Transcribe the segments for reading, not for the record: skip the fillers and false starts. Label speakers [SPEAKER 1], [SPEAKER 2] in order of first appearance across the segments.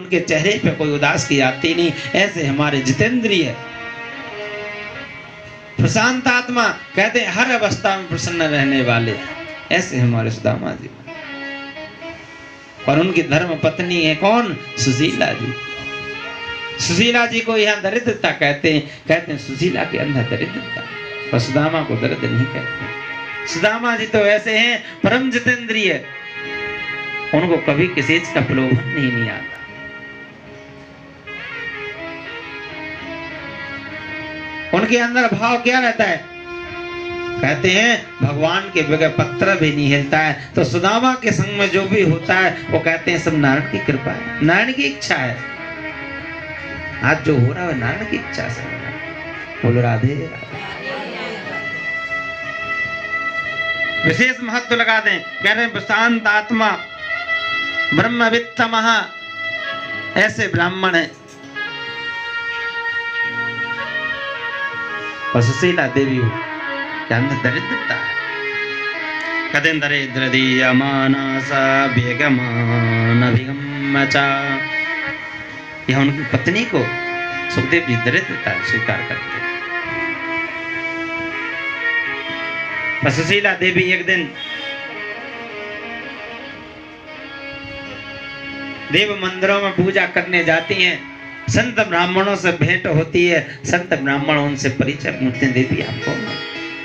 [SPEAKER 1] उनके चेहरे पे कोई उदास की आती नहीं। ऐसे हमारे जितेंद्रिय प्रशांत आत्मा, कहते हैं हर अवस्था में प्रसन्न रहने वाले, ऐसे हमारे सुदामा जी। और उनकी धर्म पत्नी है कौन? सुशीला जी। सुशीला जी को यहाँ दरिद्रता कहते हैं सुशीला के अंदर दरिद्रता, पर सुदामा को दर्द नहीं कहते। सुदामा जी तो ऐसे हैं परम जितेंद्रिय, उनको कभी किसी चीज का प्रलोभन नहीं आता। उनके अंदर भाव क्या रहता है? कहते हैं भगवान के बगैर पत्थर भी नहीं हिलता है। तो सुदामा के संग में जो भी होता है वो कहते हैं सब नारायण की कृपा है, नारायण की इच्छा है। आज जो हो रहा है नारायण की इच्छा से हो रहा है। बोलो राधे राधे। विशेष महत्व लगा दें, कह रहे हैं प्रशांत आत्मा ब्रह्मवित्त महा, ऐसे ब्राह्मण है। और सुशीला देवी के अंदर दरिद्रता है। कहते दरिद्र दीयमानसा बेगमान अभिगम्यचा, यह उनकी पत्नी को सुखदेव जी दरिद्रता स्वीकार करते। सुशीला देवी एक दिन देव मंदिरों में पूजा करने जाती हैं। संत ब्राह्मणों से भेंट होती है। संत ब्राह्मण उनसे परिचय पूछते हैं, देवी आप कौन?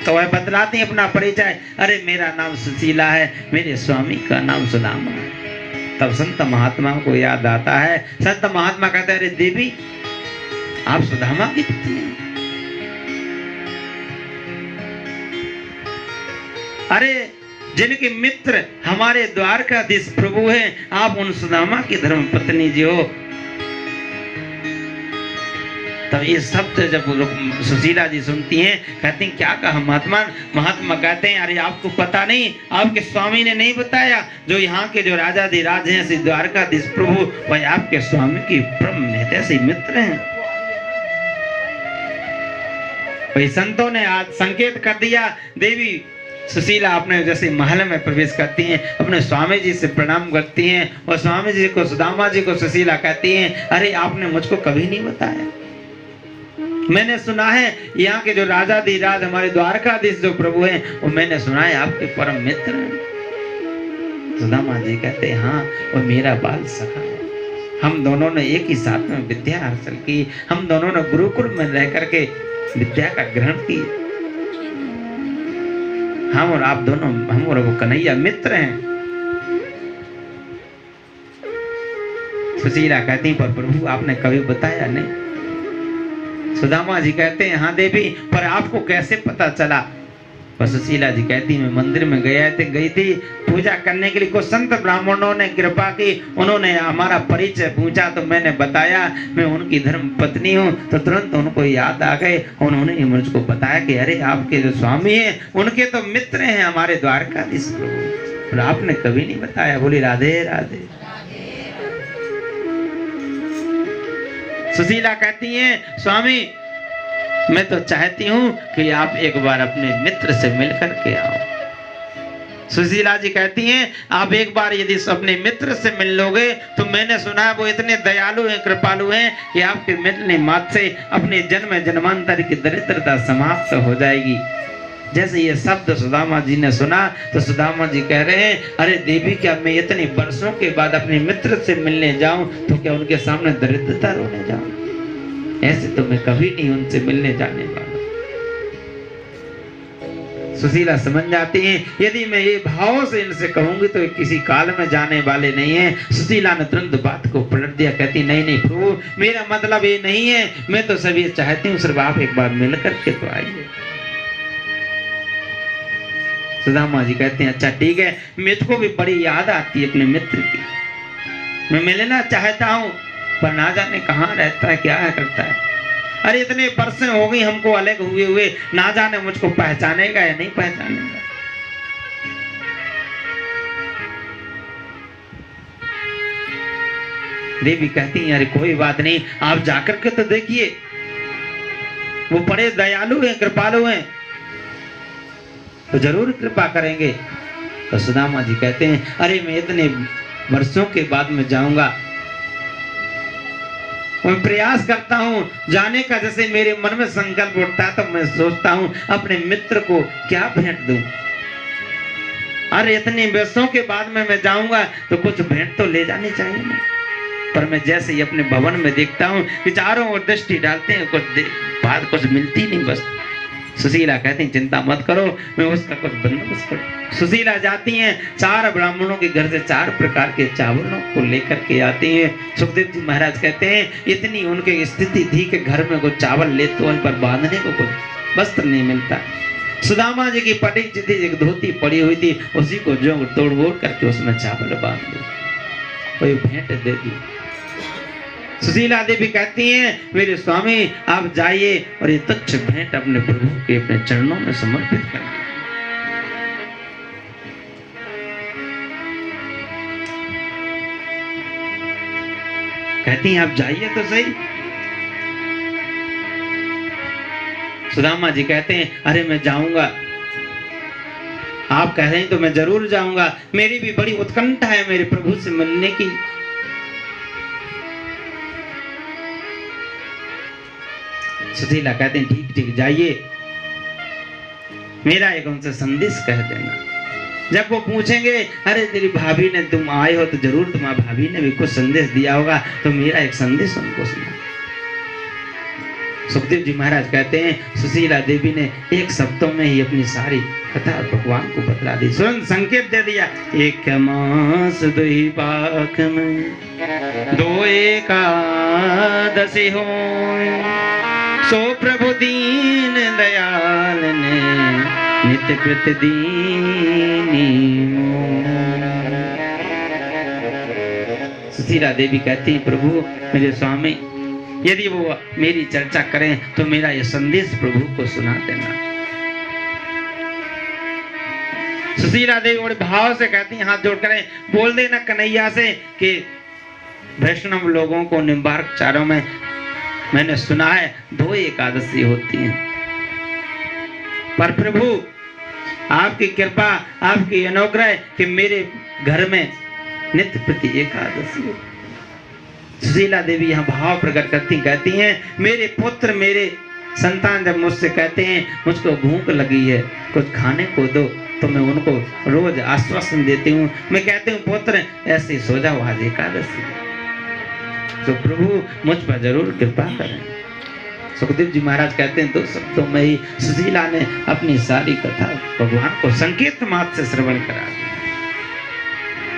[SPEAKER 1] तो वह बतलाती हैं अपना परिचय, अरे मेरा नाम सुशीला है, मेरे स्वामी का नाम सुदामा है। तब संत महात्मा को याद आता है। संत महात्मा कहते हैं, अरे देवी आप सुदामा की पत्नी हैं? अरे जिनके मित्र हमारे द्वारकाधीश प्रभु हैं, आप उन सुदामा की धर्म पत्नी जी हो। तब ये शब्द जब सुशीला जी सुनती हैं, कहती हैं क्या कहा महात्मा? महात्मा कहते हैं, अरे आपको पता नहीं, आपके स्वामी ने नहीं बताया, जो यहाँ के जो राजाधिराज हैं श्री द्वारकाधीश प्रभु, वह आपके स्वामी की परम हितैषी मित्र हैं। वही संतों ने आज संकेत कर दिया। देवी सुशीला अपने जैसे महल में प्रवेश करती हैं, अपने स्वामी जी से प्रणाम करती हैं और स्वामी जी को सुदामा जी को सुशीला कहती हैं, अरे आपने मुझको कभी नहीं बताया। मैंने सुना है यहाँ के जो राजाधिराज हमारे द्वारकाधीश जो प्रभु हैं, वो मैंने सुना है आपके परम मित्र हैं। सुदामा जी कहते हैं हाँ, वो मेरा बाल सखा है। हम दोनों ने एक ही साथ में विद्या हासिल की, हम दोनों ने गुरुकुल में रह करके विद्या का ग्रहण की। हम और आप दोनों, हम और वो कन्हैया मित्र हैं। सुशीला कहती पर प्रभु आपने कभी बताया नहीं। सुदामा जी कहते हैं हाँ देवी, पर आपको कैसे पता चला? पर सुशीला जी कहती मैं मंदिर में गई थी पूजा करने के लिए। कुछ संत ब्राह्मणों ने कृपा की, उन्होंने हमारा परिचय पूछा तो मैंने बताया मैं उनकी धर्म पत्नी हूँ। तो तुरंत उनको याद आ गए, उन्होंने मुझको बताया कि अरे आपके जो स्वामी हैं उनके तो मित्र हैं हमारे द्वारकाधीश प्रभु, और आपने कभी नहीं बताया। बोली राधे राधे। सुशीला कहती हैं स्वामी मैं तो चाहती हूँ कि आप एक बार अपने मित्र से मिल करके आओ। सुशीला जी कहती हैं आप एक बार यदि अपने मित्र से मिल लोगे तो मैंने सुना है वो इतने दयालु हैं, कृपालु हैं कि आपके मिलने मात्र से अपने जन्म जन्मांतर की दरिद्रता समाप्त हो जाएगी। जैसे ये शब्द सुदामा जी ने सुना तो सुदामा जी कह रहे हैं अरे देवी क्या मैं इतने वर्षों के बाद अपने मित्र से मिलने जाऊं तो क्या उनके सामने दरिद्रता रोने जाऊं? ऐसे तो मैं कभी नहीं उनसे मिलने जाने वाला। सुशीला समझ जाती हैं यदि मैं ये भाव से इनसे कहूंगी तो किसी काल में जाने वाले नहीं है। सुशीला ने तुरंत बात को पलट दिया, कहती नहीं नहीं प्रभु मेरा मतलब ये नहीं है, मैं तो सब ये चाहती हूँ सिर्फ आप एक बार मिल करके तो आइए। सुदामा जी कहते हैं अच्छा ठीक है, मुझको भी बड़ी याद आती है अपने मित्र की, मैं मिलना चाहता हूँ पर ना जाने कहाँ रहता है, क्या करता है। अरे इतने बरसें हो गई हमको अलग हुए हुए, ना जाने मुझको पहचानेगा या नहीं पहचानेगा। देवी कहती है अरे कोई बात नहीं, आप जाकर के तो देखिए, वो बड़े दयालु हैं, कृपालु हैं, तो जरूर कृपा करेंगे। तो सुदामा जी कहते हैं अरे मैं इतने वर्षों के बाद में जाऊंगा मैं प्रयास करता हूँ जाने का। जैसे मेरे मन में संकल्प उठता है तो मैं सोचता हूँ अपने मित्र को क्या भेंट दूं। अरे इतने वर्षों के बाद में मैं जाऊंगा तो कुछ भेंट तो ले जानी चाहिए ना। पर मैं जैसे ही अपने भवन में देखता हूँ कि चारों ओर दृष्टि डालते हैं, बात कुछ मिलती नहीं। बस सुशीला कहती चिंता मत करो, मैं उसका कुछ बंदोबस्त करूँ। सुशीला जाती हैं, 4 ब्राह्मणों के घर से 4 प्रकार के चावलों को लेकर के आती हैं। सुखदेव जी महाराज कहते हैं इतनी उनकी स्थिति थी कि घर में कुछ चावल ले तो उन पर बांधने को कुछ वस्त्र नहीं मिलता। सुदामा जी की पटी चिटी एक धोती पड़ी हुई थी, उसी को जो तोड़ बोड़ करके उसमें चावल बांध दी, कोई भेंट दे दी। सुशीला देवी कहती हैं मेरे स्वामी आप जाइए और ये तुच्छ भेंट अपने प्रभु के अपने चरणों में समर्पित कर दीजिए। कहती हैं आप जाइए तो सही। सुदामा जी कहते हैं अरे मैं जाऊंगा, आप कह रहे हैं तो मैं जरूर जाऊंगा। मेरी भी बड़ी उत्कंठा है मेरे प्रभु से मिलने की। सुशीला कहते हैं ठीक ठीक जाइए, मेरा एक उनसे संदेश कह देना। जब वो पूछेंगे अरे तेरी भाभी ने तुम आए हो तो जरूर तुम्हारी भाभी ने भी कुछ संदेश दिया होगा, तो मेरा एक संदेश उनको सुना। सुखदेव जी महाराज कहते हैं सुशीला देवी ने एक शब्दों में ही अपनी सारी कथा भगवान को बतला दी, तुरंत संकेत दे दिया। एक मास दुई पाख में 2 एकादशी हो, सो प्रभु दीन दयाल ने नित्य प्रतिदीनी। सुशीला देवी कहती प्रभु मेरे स्वामी यदि वो मेरी चर्चा करें तो मेरा ये संदेश प्रभु को सुना देना। सुशीला देवी बड़े भाव से कहती हाथ जोड़ कर बोल देना कन्हैया से कि वैष्णव लोगों को निम्बार्क चारों में मैंने सुना है 2 एकादशी होती हैं, पर प्रभु आपकी कृपा आपकी अनुग्रह कि मेरे घर में नित्य प्रति एकादशी हो। सुशीला देवी यहाँ भाव प्रकट करती कहती हैं मेरे पुत्र मेरे संतान जब मुझसे कहते हैं मुझको भूख लगी है कुछ खाने को दो, तो मैं उनको रोज आश्वासन देती हूँ। मैं कहती हूँ पुत्र ऐसे सो जाओ आज एकादशी, तो प्रभु मुझ पर जरूर कृपा करें। सुखदेव जी महाराज कहते हैं 2 शब्दों में ही सुशीला ने अपनी सारी कथा भगवान को संकेत मात्र से श्रवण करा दी।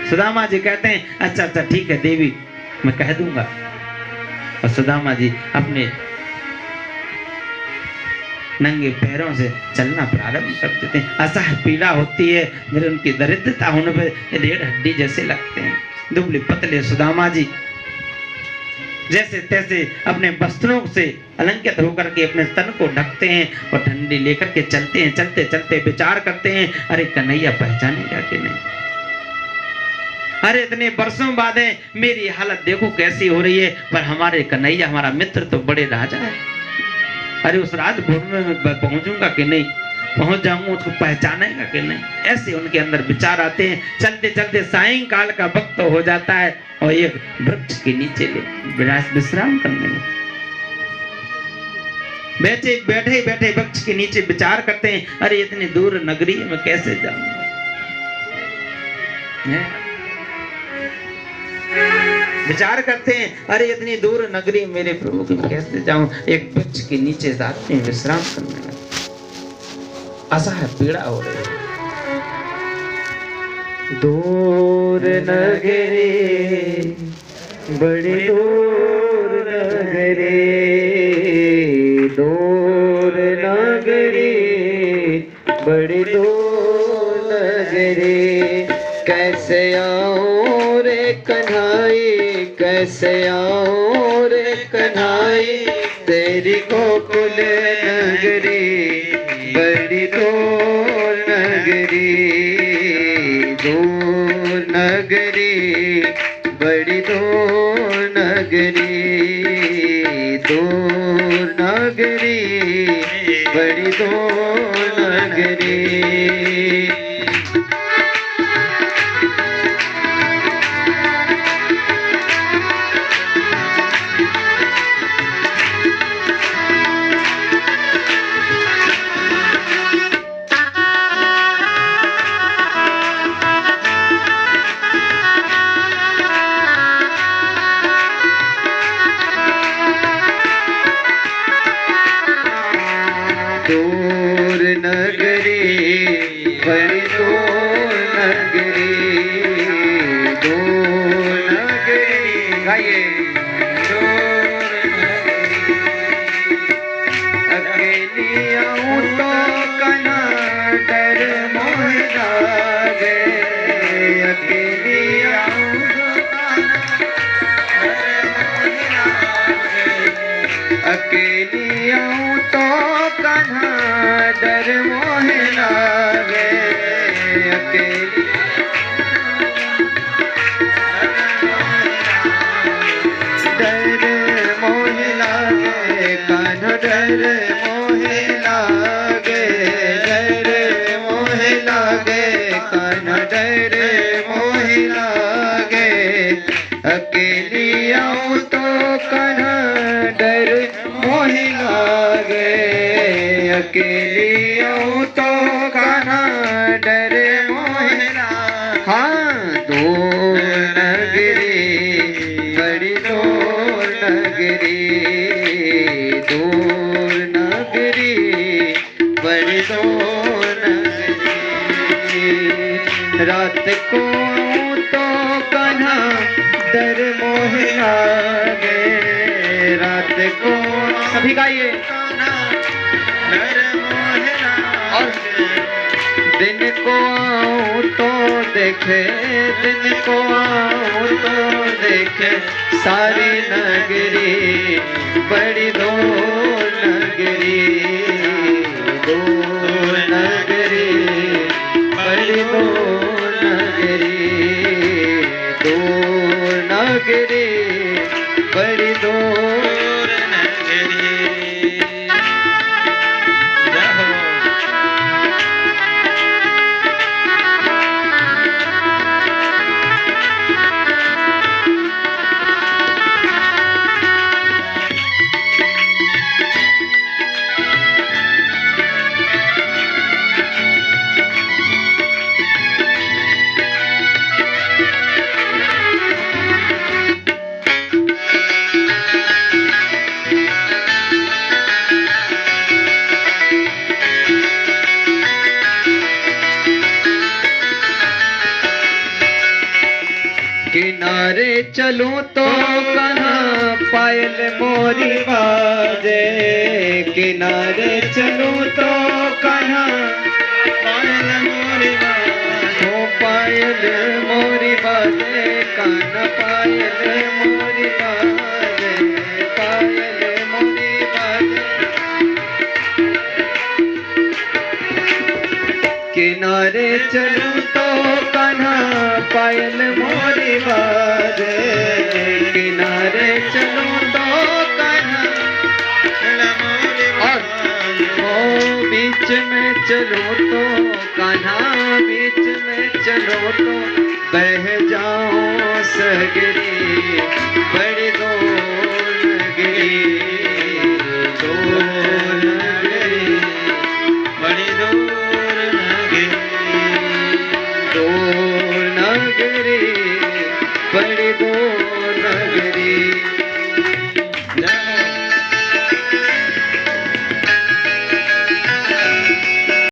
[SPEAKER 1] सुदामा जी कहते हैं अच्छा अच्छा ठीक है देवी मैं कह दूंगा। और सुदामा जी अपने नंगे पैरों से चलना प्रारंभ कर देते हैं। असह्य पीड़ा होती है, मेरे उनकी दरिद्रता होने पर रीढ़ हड्डी जैसे लगते हैं। दुबले पतले सुदामा जी जैसे तैसे अपने वस्त्रों से अलंकृत होकर के अपने तन को ढकते हैं और डंडी लेकर के चलते हैं। चलते चलते विचार करते हैं अरे कन्हैया पहचानेगा कि नहीं, अरे इतने वर्षों बाद है मेरी हालत देखो कैसी हो रही है, पर हमारे कन्हैया हमारा मित्र तो बड़े राजा है, अरे उस राजभवन में पहुंचूंगा कि नहीं, पहुंच जाऊंगा उसको पहचानेगा कि नहीं, ऐसे उनके अंदर विचार आते हैं। चलते चलते सायंकाल का वक्त हो जाता है और एक वृक्ष के नीचे विश्राम करने में बैठे बैठे वृक्ष के नीचे विचार करते हैं अरे इतनी दूर नगरी में कैसे जाऊंगा। विचार करते हैं अरे इतनी दूर नगरी मेरे प्रभु की मैं कैसे जाऊं। एक वृक्ष के नीचे जाते हैं विश्राम करने में, असह्य पीड़ा हो रही है। दूर नगरी बड़ी दूर नगरी, दूर नगरी बड़ी दूर नगरी, कैसे आऊं रे कन्हाई, कैसे आऊं रे कन्हाई, तेरी गोकुल नगरी बड़ी दूर नगरी, दूर नगरी बड़ी दूर नगरी, दूर नगरी बड़ी दूर नगरी।
[SPEAKER 2] दूर नगरी बड़ी दूर नगरी, दूर नगरी गाइए। अकेली आऊं तो कना डर मोह लागे, अकेली आऊं तो अकेली आऊं तो कन्हा डर मोह लागे, अकेली डर मोह लागे, कान्हा डर मोह लागे, डर मोह लागे, कान्हा डर मोह लागे, अकेली आऊं तो कान्हा डर मोह लागे, अकेली आऊं तो कान्हा डर मोह लागे। हाँ दूर नगरी बड़ी दूर नगरी, दूर नगरी बड़ी दूर नगरी, रात को आऊं तो कान्हा डर मोह लागे, रात को सभी गाइए। और दिन को आऊं तो देखे, दिन को आऊं तो देखे सारी नगरी बड़ी दूर नगरी, दूर नगरी बड़ी दूर नगरी, दूर नगरी बड़ी दूर नगरी। किनारे चलूं तो कहाँ पायल मोरी बाजे, किनारे चलूं तो कहाँ पायल मोरी बाजे, ओ पायल मोरी बाजे, कान्हा पायल मोरी बाजे, पायल मोरी बाजे। किनारे चलूं तो कान्हा पायल मोरी बाजे, किनारे चलूं तो कान्हा और ओ बीच में चलो तो कान्हा, बीच में चलो तो